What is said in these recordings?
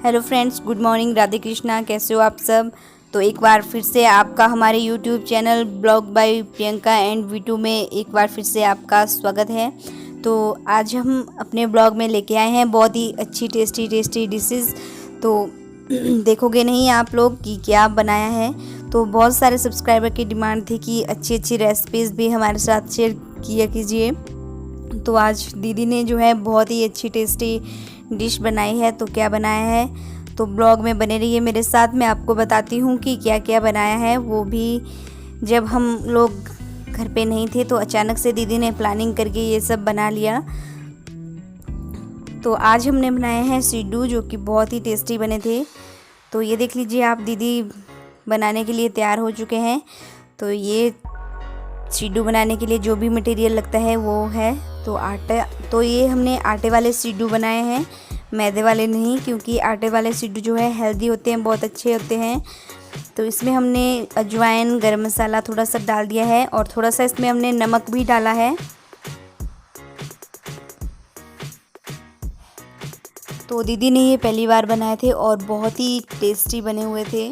Hello friends, good morning, Radhe Krishna. कैसे हो आप सब। तो एक बार फिर से आपका हमारे YouTube channel blog by Priyanka and वीटू में एक बार फिर से आपका स्वागत है। तो आज हम अपने ब्लॉग में लेके आए हैं बहुत ही अच्छी टेस्टी डिशेस। तो देखोगे नहीं आप लोग कि क्या बनाया है। तो बहुत सारे सब्सक्राइबर की डिमांड थी कि अच्छी रेसिपीज़ भी हमारे साथ शेयर किया कीजिए। तो आज दीदी ने जो है बहुत ही अच्छी टेस्टी डिश बनाई है। तो क्या बनाया है तो ब्लॉग में बने रहिए मेरे साथ। मैं आपको बताती हूँ कि क्या क्या बनाया है। वो भी जब हम लोग घर पे नहीं थे तो अचानक से दीदी ने प्लानिंग करके ये सब बना लिया। तो आज हमने बनाए हैं सिड्डू, जो कि बहुत ही टेस्टी बने थे। तो ये देख लीजिए आप, दीदी बनाने के लिए तैयार हो चुके हैं। तो ये सिड्डू बनाने के लिए जो भी मटेरियल लगता है वो है तो आटा। तो ये हमने आटे वाले सिड्डू बनाए हैं, मैदे वाले नहीं, क्योंकि आटे वाले सिड्डू जो है हेल्दी होते हैं, बहुत अच्छे होते हैं। तो इसमें हमने अजवाइन, गरम मसाला थोड़ा सा डाल दिया है और थोड़ा सा इसमें हमने नमक भी डाला है। तो दीदी ने ये पहली बार बनाए थे और बहुत ही टेस्टी बने हुए थे।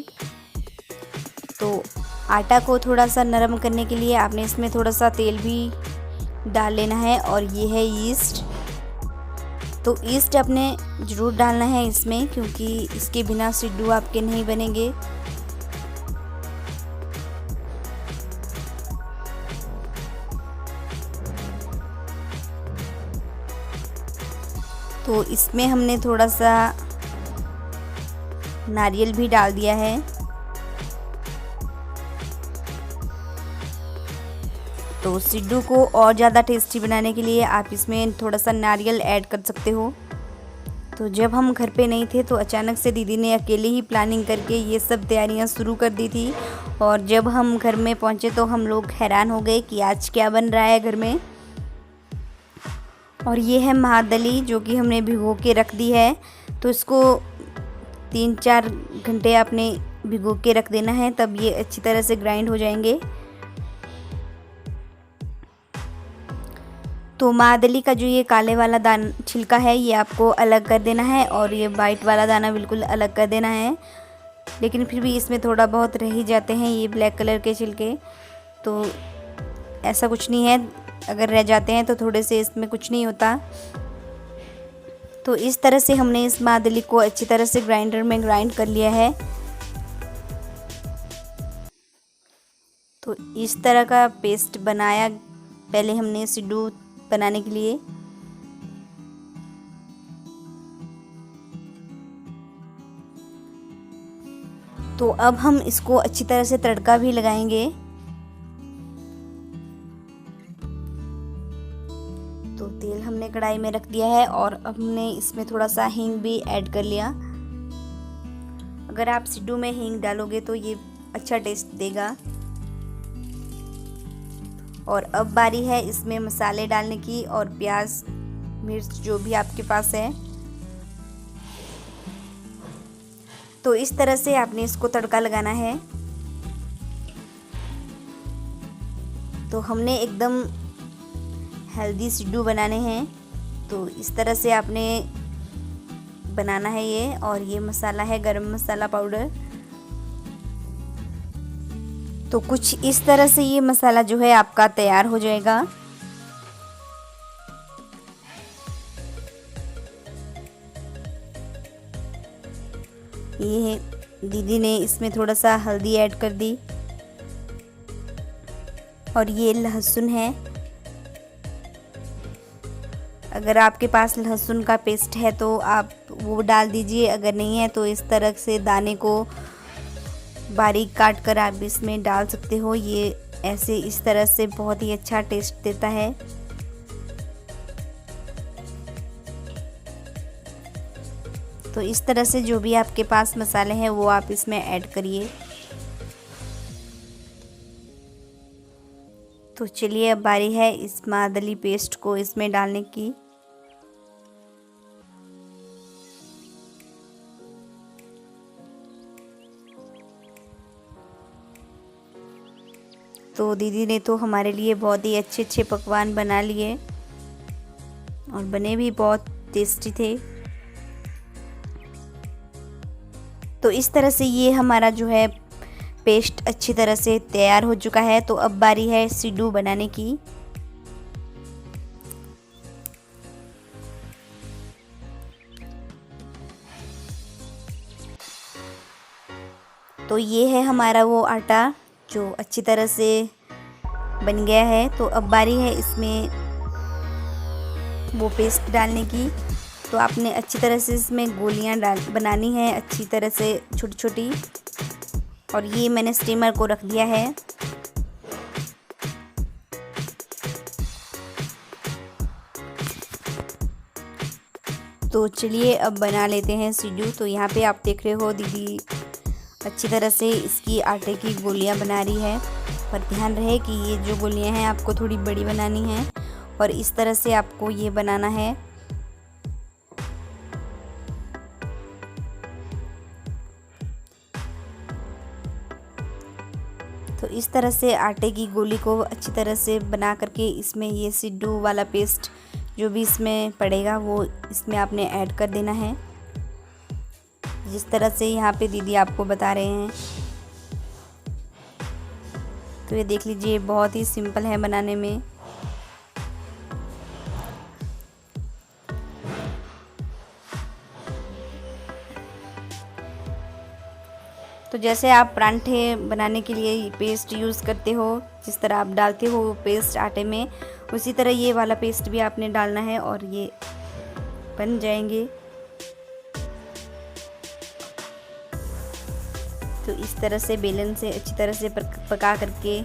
तो आटा को थोड़ा सा नरम करने के लिए आपने इसमें थोड़ा सा तेल भी डाल लेना है। और ये है ईस्ट। तो ईस्ट आपने ज़रूर डालना है इसमें, क्योंकि इसके बिना सिड्डू आपके नहीं बनेंगे। तो इसमें हमने थोड़ा सा नारियल भी डाल दिया है। तो सिड्डू को और ज़्यादा टेस्टी बनाने के लिए आप इसमें थोड़ा सा नारियल ऐड कर सकते हो। तो जब हम घर पे नहीं थे तो अचानक से दीदी ने अकेले ही प्लानिंग करके ये सब तैयारियां शुरू कर दी थी। और जब हम घर में पहुंचे तो हम लोग हैरान हो गए कि आज क्या बन रहा है घर में। और ये है महादली, जो कि हमने भिगो के रख दी है। तो इसको 3-4 घंटे आपने भिगो के रख देना है, तब ये अच्छी तरह से ग्राइंड हो जाएंगे। तो महादली का जो ये काले वाला छिलका है ये आपको अलग कर देना है और ये वाइट वाला दाना बिल्कुल अलग कर देना है। लेकिन फिर भी इसमें थोड़ा बहुत रह ही जाते हैं ये ब्लैक कलर के छिलके। तो ऐसा कुछ नहीं है, अगर रह जाते हैं तो थोड़े से इसमें कुछ नहीं होता। तो इस तरह से हमने इस महादली को अच्छी तरह से ग्राइंडर में ग्राइंड कर लिया है। तो इस तरह का पेस्ट बनाया पहले हमने सिड्डू बनाने के लिए। तो अब हम इसको अच्छी तरह से तड़का भी लगाएंगे। तो तेल हमने कढ़ाई में रख दिया है और अब हमने इसमें थोड़ा सा हींग भी ऐड कर लिया। अगर आप सिड्डू में हींग डालोगे तो ये अच्छा टेस्ट देगा। और अब बारी है इसमें मसाले डालने की, और प्याज मिर्च जो भी आपके पास है। तो इस तरह से आपने इसको तड़का लगाना है। तो हमने एकदम हेल्दी सिड्डू बनाने हैं, तो इस तरह से आपने बनाना है ये। और ये मसाला है गरम मसाला पाउडर। तो कुछ इस तरह से ये मसाला जो है आपका तैयार हो जाएगा। ये दीदी ने इसमें थोड़ा सा हल्दी ऐड कर दी। और ये लहसुन है, अगर आपके पास लहसुन का पेस्ट है तो आप वो डाल दीजिए, अगर नहीं है तो इस तरह से दाने को बारीक काट कर आप इसमें डाल सकते हो। ये ऐसे इस तरह से बहुत ही अच्छा टेस्ट देता है। तो इस तरह से जो भी आपके पास मसाले हैं वो आप इसमें ऐड करिए। तो चलिए अब बारी है इस महादली पेस्ट को इसमें डालने की। तो दीदी ने तो हमारे लिए बहुत ही अच्छे पकवान बना लिए और बने भी बहुत टेस्टी थे। तो इस तरह से ये हमारा जो है पेस्ट अच्छी तरह से तैयार हो चुका है। तो अब बारी है सिड्डू बनाने की। तो ये है हमारा वो आटा जो अच्छी तरह से बन गया है। तो अब बारी है इसमें वो पेस्ट डालने की। तो आपने अच्छी तरह से इसमें गोलियां बनानी है, अच्छी तरह से छोटी छोटी। और ये मैंने स्टीमर को रख दिया है। तो चलिए अब बना लेते हैं सिड्डू। तो यहाँ पे आप देख रहे हो दीदी अच्छी तरह से इसकी आटे की गोलियां बना रही है। पर ध्यान रहे कि ये जो गोलियां हैं आपको थोड़ी बड़ी बनानी है और इस तरह से आपको ये बनाना है। तो इस तरह से आटे की गोली को अच्छी तरह से बना करके इसमें ये सिड्डू वाला पेस्ट जो भी इसमें पड़ेगा वो इसमें आपने ऐड कर देना है, जिस तरह से यहाँ पे दीदी आपको बता रहे हैं। तो ये देख लीजिए बहुत ही सिंपल है बनाने में। तो जैसे आप परांठे बनाने के लिए पेस्ट यूज़ करते हो, जिस तरह आप डालते हो पेस्ट आटे में, उसी तरह ये वाला पेस्ट भी आपने डालना है और ये बन जाएंगे। तो इस तरह से बेलन से अच्छी तरह से पका करके।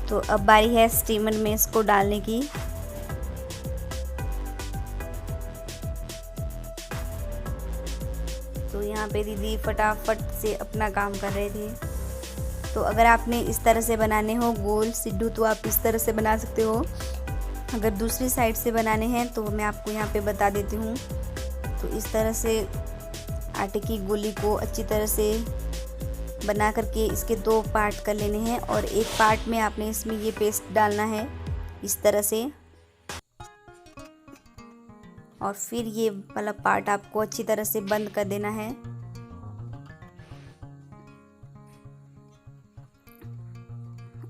तो अब बारी है स्टीमर में इसको डालने की। तो यहाँ पे दीदी फटाफट से अपना काम कर रहे थे। तो अगर आपने इस तरह से बनाने हो गोल सिड्डू तो आप इस तरह से बना सकते हो। अगर दूसरी साइड से बनाने हैं तो मैं आपको यहाँ पे बता देती हूँ। तो इस तरह से आटे की गोली को अच्छी तरह से बना करके इसके 2 पार्ट कर लेने हैं और एक पार्ट में आपने इसमें ये पेस्ट डालना है इस तरह से, और फिर ये वाला पार्ट आपको अच्छी तरह से बंद कर देना है।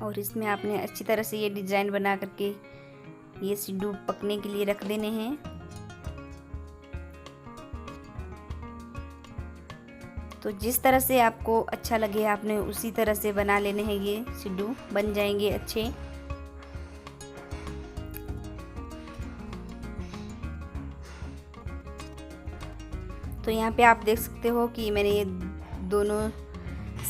और इसमें आपने अच्छी तरह से ये डिज़ाइन बना करके ये सिड्डू पकने के लिए रख देने हैं। तो जिस तरह से आपको अच्छा लगे आपने उसी तरह से बना लेने हैं। ये सिड्डू बन जाएंगे अच्छे। तो यहाँ पे आप देख सकते हो कि मैंने ये दोनों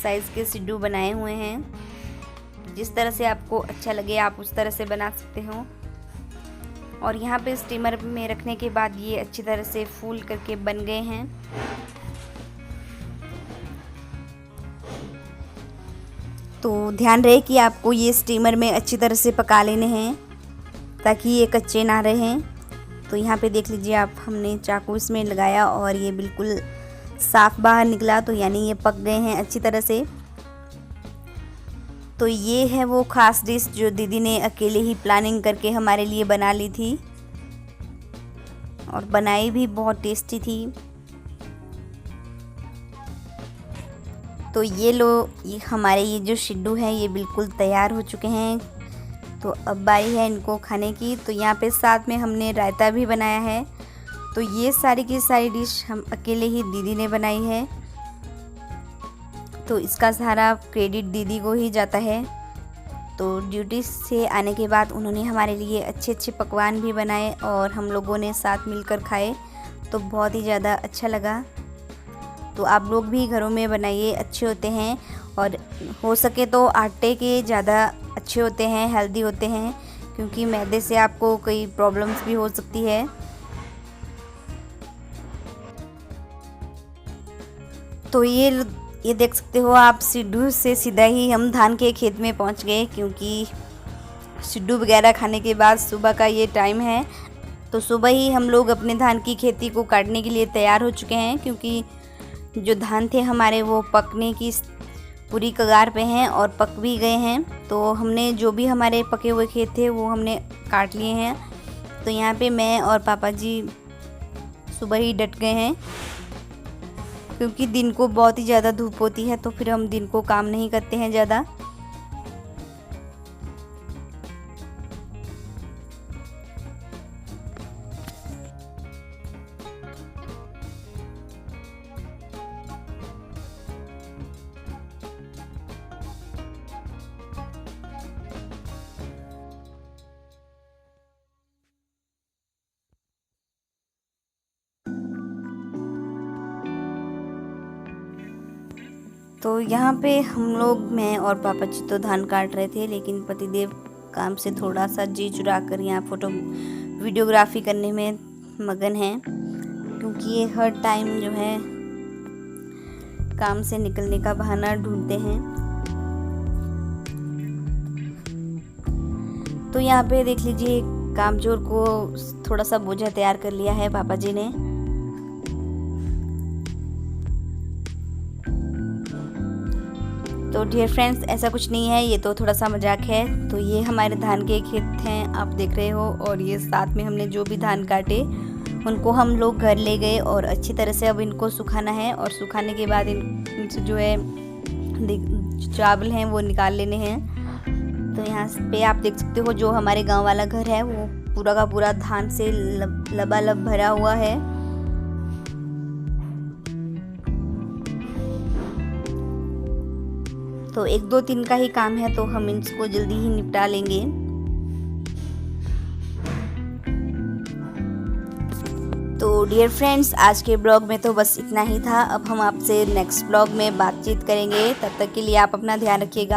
साइज़ के सिड्डू बनाए हुए हैं। जिस तरह से आपको अच्छा लगे आप उस तरह से बना सकते हो। और यहाँ पे स्टीमर में रखने के बाद ये अच्छी तरह से फूल करके बन गए हैं। तो ध्यान रहे कि आपको ये स्टीमर में अच्छी तरह से पका लेने हैं ताकि ये कच्चे ना रहें। तो यहाँ पे देख लीजिए आप, हमने चाकू इसमें लगाया और ये बिल्कुल साफ बाहर निकला। तो यानी ये पक गए हैं अच्छी तरह से। तो ये है वो ख़ास डिश जो दीदी ने अकेले ही प्लानिंग करके हमारे लिए बना ली थी और बनाई भी बहुत टेस्टी थी। तो ये लो, ये हमारे ये जो सिड्डू हैं ये बिल्कुल तैयार हो चुके हैं। तो अब बारी है इनको खाने की। तो यहाँ पे साथ में हमने रायता भी बनाया है। तो ये सारी की सारी डिश हम अकेले ही दीदी ने बनाई है। तो इसका सारा क्रेडिट दीदी को ही जाता है। तो ड्यूटी से आने के बाद उन्होंने हमारे लिए अच्छे अच्छे पकवान भी बनाए और हम लोगों ने साथ मिलकर खाए। तो बहुत ही ज़्यादा अच्छा लगा। तो आप लोग भी घरों में बनाइए, अच्छे होते हैं और हो सके तो आटे के ज़्यादा अच्छे होते हैं, हेल्दी होते हैं, क्योंकि मैदे से आपको कई प्रॉब्लम्स भी हो सकती है। तो ये देख सकते हो आप, सिड्डू से सीधा ही हम धान के खेत में पहुंच गए, क्योंकि सिड्डू वगैरह खाने के बाद सुबह का ये टाइम है। तो सुबह ही हम लोग अपने धान की खेती को काटने के लिए तैयार हो चुके हैं, क्योंकि जो धान थे हमारे वो पकने की पूरी कगार पे हैं और पक भी गए हैं। तो हमने जो भी हमारे पके हुए खेत थे वो हमने काट लिए हैं। तो यहाँ पे मैं और पापा जी सुबह ही डट गए हैं। क्योंकि दिन को बहुत ही ज़्यादा धूप होती है, तो फिर हम दिन को काम नहीं करते हैं ज़्यादा। तो यहाँ पे हम लोग, मैं और पापा जी तो धान काट रहे थे, लेकिन पतिदेव काम से थोड़ा सा जी चुरा कर यहाँ वीडियोग्राफी करने में मगन हैं, क्योंकि ये हर टाइम जो है काम से निकलने का बहाना ढूंढते हैं। तो यहाँ पे देख लीजिए, कामचोर को थोड़ा सा बोझा तैयार कर लिया है पापा जी ने। तो डियर फ्रेंड्स, ऐसा कुछ नहीं है, ये तो थोड़ा सा मजाक है। तो ये हमारे धान के खेत हैं, आप देख रहे हो, और ये साथ में हमने जो भी धान काटे उनको हम लोग घर ले गए और अच्छी तरह से अब इनको सुखाना है, और सुखाने के बाद इनसे जो है चावल हैं वो निकाल लेने हैं। तो यहाँ पे आप देख सकते हो, जो हमारे गांव वाला घर है वो पूरा का पूरा धान से लबालब भरा हुआ है। तो 1-2 दिन का ही काम है, तो हम इसको जल्दी ही निपटा लेंगे। तो डियर फ्रेंड्स, आज के ब्लॉग में तो बस इतना ही था। अब हम आपसे नेक्स्ट ब्लॉग में बातचीत करेंगे। तब तक के लिए आप अपना ध्यान रखिएगा।